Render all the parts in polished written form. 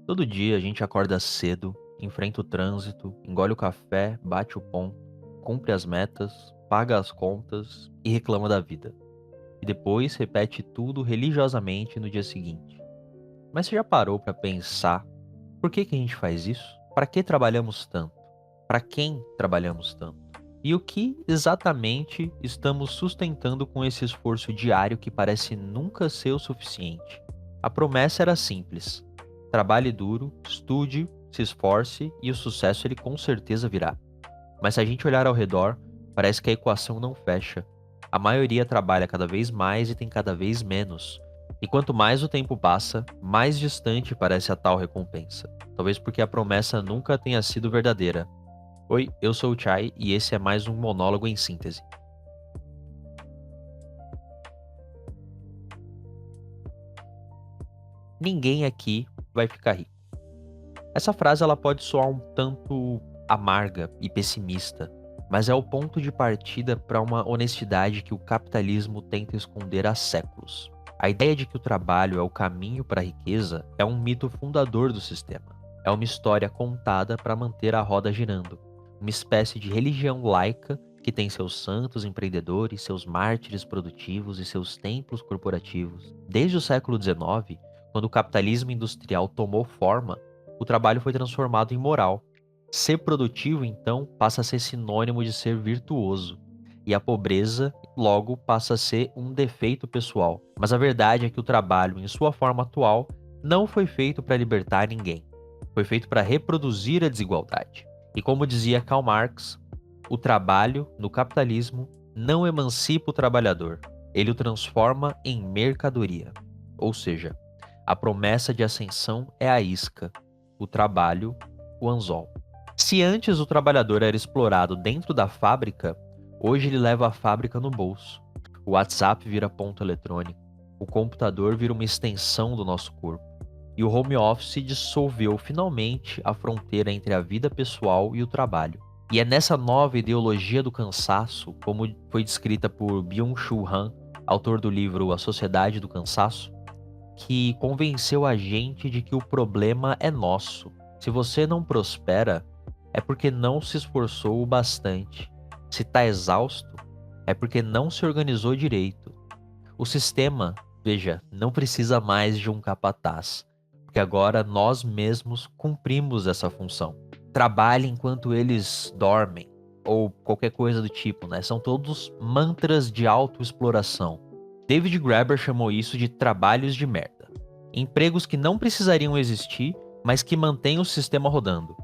Todo dia a gente acorda cedo, enfrenta o trânsito, engole o café, bate o ponto, cumpre as metas, paga as contas e reclama da vida. E depois repete tudo religiosamente no dia seguinte. Mas você já parou para pensar por que a gente faz isso? Para que trabalhamos tanto? Para quem trabalhamos tanto? E o que exatamente estamos sustentando com esse esforço diário que parece nunca ser o suficiente? A promessa era simples: trabalhe duro, estude, se esforce e o sucesso ele com certeza virá. Mas se a gente olhar ao redor, parece que a equação não fecha. A maioria trabalha cada vez mais e tem cada vez menos. E quanto mais o tempo passa, mais distante parece a tal recompensa. Talvez porque a promessa nunca tenha sido verdadeira. Oi, eu sou o Chai e esse é mais um monólogo em síntese. Ninguém aqui vai ficar rico. Essa frase ela pode soar um tanto amarga e pessimista, mas é o ponto de partida para uma honestidade que o capitalismo tenta esconder há séculos. A ideia de que o trabalho é o caminho para a riqueza é um mito fundador do sistema. É uma história contada para manter a roda girando, uma espécie de religião laica que tem seus santos empreendedores, seus mártires produtivos e seus templos corporativos. Desde o século XIX, quando o capitalismo industrial tomou forma, o trabalho foi transformado em moral. Ser produtivo, então, passa a ser sinônimo de ser virtuoso. E a pobreza, logo, passa a ser um defeito pessoal. Mas a verdade é que o trabalho, em sua forma atual, não foi feito para libertar ninguém. Foi feito para reproduzir a desigualdade. E como dizia Karl Marx, o trabalho, no capitalismo, não emancipa o trabalhador. Ele o transforma em mercadoria. Ou seja, a promessa de ascensão é a isca, o trabalho, o anzol. Se antes o trabalhador era explorado dentro da fábrica, hoje ele leva a fábrica no bolso. O WhatsApp vira ponto eletrônico, o computador vira uma extensão do nosso corpo. E o home office dissolveu finalmente a fronteira entre a vida pessoal e o trabalho. E é nessa nova ideologia do cansaço, como foi descrita por Byung-Chul Han, autor do livro A Sociedade do Cansaço, que convenceu a gente de que o problema é nosso. Se você não prospera, é porque não se esforçou o bastante. Se está exausto, é porque não se organizou direito. O sistema, veja, não precisa mais de um capataz, porque agora nós mesmos cumprimos essa função. Trabalhe enquanto eles dormem, ou qualquer coisa do tipo, né? São todos mantras de autoexploração. David Graeber chamou isso de trabalhos de merda. Empregos que não precisariam existir, mas que mantêm o sistema rodando.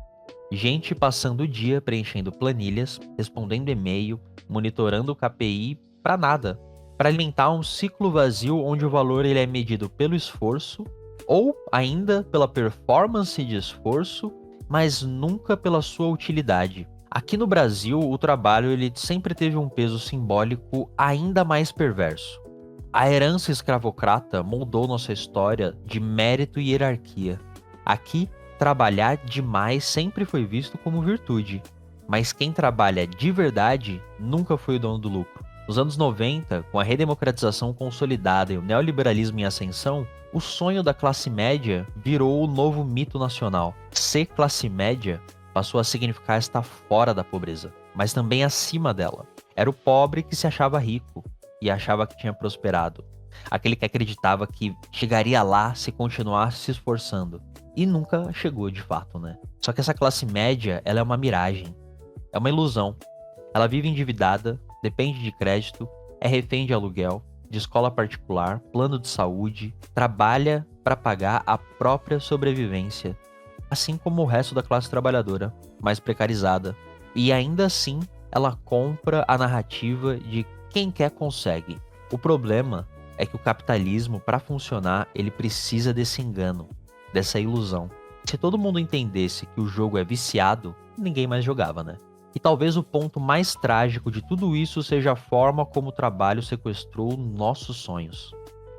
Gente passando o dia preenchendo planilhas, respondendo e-mail, monitorando o KPI para nada, para alimentar um ciclo vazio onde o valor ele é medido pelo esforço ou ainda pela performance de esforço, mas nunca pela sua utilidade. Aqui no Brasil, o trabalho ele sempre teve um peso simbólico ainda mais perverso. A herança escravocrata moldou nossa história de mérito e hierarquia. Aqui, trabalhar demais sempre foi visto como virtude, mas quem trabalha de verdade nunca foi o dono do lucro. Nos anos 90, com a redemocratização consolidada e o neoliberalismo em ascensão, o sonho da classe média virou o novo mito nacional. Ser classe média passou a significar estar fora da pobreza, mas também acima dela. Era o pobre que se achava rico e achava que tinha prosperado. Aquele que acreditava que chegaria lá se continuasse se esforçando. E nunca chegou de fato, né? Só que essa classe média, ela é uma miragem. É uma ilusão. Ela vive endividada, depende de crédito, é refém de aluguel, de escola particular, plano de saúde, trabalha para pagar a própria sobrevivência, assim como o resto da classe trabalhadora, mais precarizada. E ainda assim, ela compra a narrativa de quem quer consegue. O problema é que o capitalismo, para funcionar, ele precisa desse engano, dessa ilusão. Se todo mundo entendesse que o jogo é viciado, ninguém mais jogava, né? E talvez o ponto mais trágico de tudo isso seja a forma como o trabalho sequestrou nossos sonhos.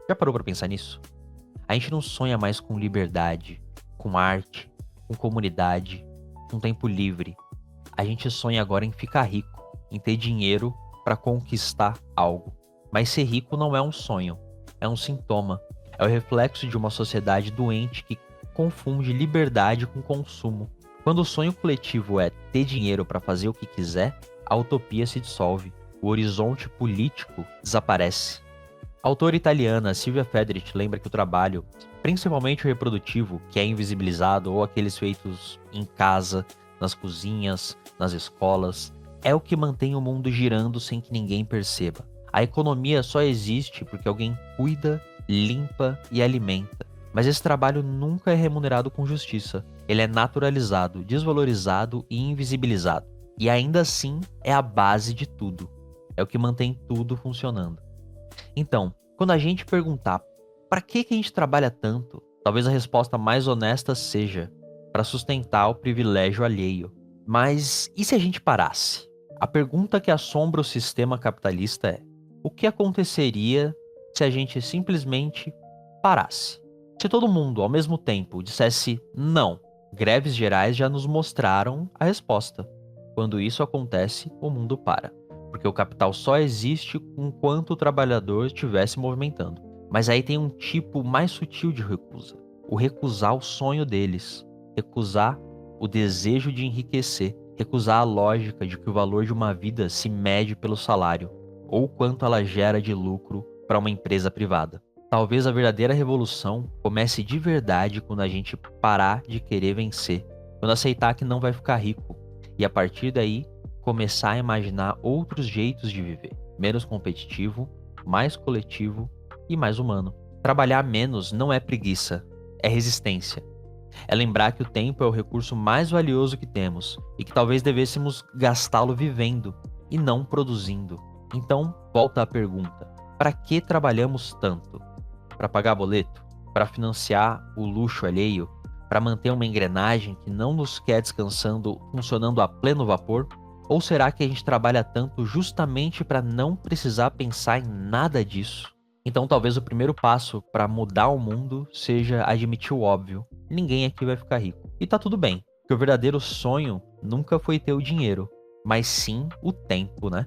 Já parou para pensar nisso? A gente não sonha mais com liberdade, com arte, com comunidade, com tempo livre. A gente sonha agora em ficar rico, em ter dinheiro para conquistar algo. Mas ser rico não é um sonho, é um sintoma. É o reflexo de uma sociedade doente que confunde liberdade com consumo. Quando o sonho coletivo é ter dinheiro para fazer o que quiser, a utopia se dissolve, o horizonte político desaparece. A autora italiana Silvia Federici lembra que o trabalho, principalmente o reprodutivo, que é invisibilizado, ou aqueles feitos em casa, nas cozinhas, nas escolas, é o que mantém o mundo girando sem que ninguém perceba. A economia só existe porque alguém cuida, limpa e alimenta. Mas esse trabalho nunca é remunerado com justiça. Ele é naturalizado, desvalorizado e invisibilizado. E ainda assim é a base de tudo. É o que mantém tudo funcionando. Então, quando a gente perguntar para que a gente trabalha tanto, talvez a resposta mais honesta seja para sustentar o privilégio alheio. Mas e se a gente parasse? A pergunta que assombra o sistema capitalista é: o que aconteceria se a gente simplesmente parasse? Se todo mundo, ao mesmo tempo, dissesse não, greves gerais já nos mostraram a resposta. Quando isso acontece, o mundo para. Porque o capital só existe enquanto o trabalhador estiver se movimentando. Mas aí tem um tipo mais sutil de recusa. O recusar o sonho deles. Recusar o desejo de enriquecer. Recusar a lógica de que o valor de uma vida se mede pelo salário. Ou quanto ela gera de lucro para uma empresa privada. Talvez a verdadeira revolução comece de verdade quando a gente parar de querer vencer. Quando aceitar que não vai ficar rico. E a partir daí, começar a imaginar outros jeitos de viver, menos competitivo, mais coletivo e mais humano. Trabalhar menos não é preguiça, é resistência. É lembrar que o tempo é o recurso mais valioso que temos e que talvez devêssemos gastá-lo vivendo e não produzindo. Então, volta à pergunta: para que trabalhamos tanto? Para pagar boleto? Para financiar o luxo alheio? Para manter uma engrenagem que não nos quer descansando, funcionando a pleno vapor? Ou será que a gente trabalha tanto justamente para não precisar pensar em nada disso? Então talvez o primeiro passo para mudar o mundo seja admitir o óbvio. Ninguém aqui vai ficar rico. E tá tudo bem, porque o verdadeiro sonho nunca foi ter o dinheiro, mas sim o tempo, né?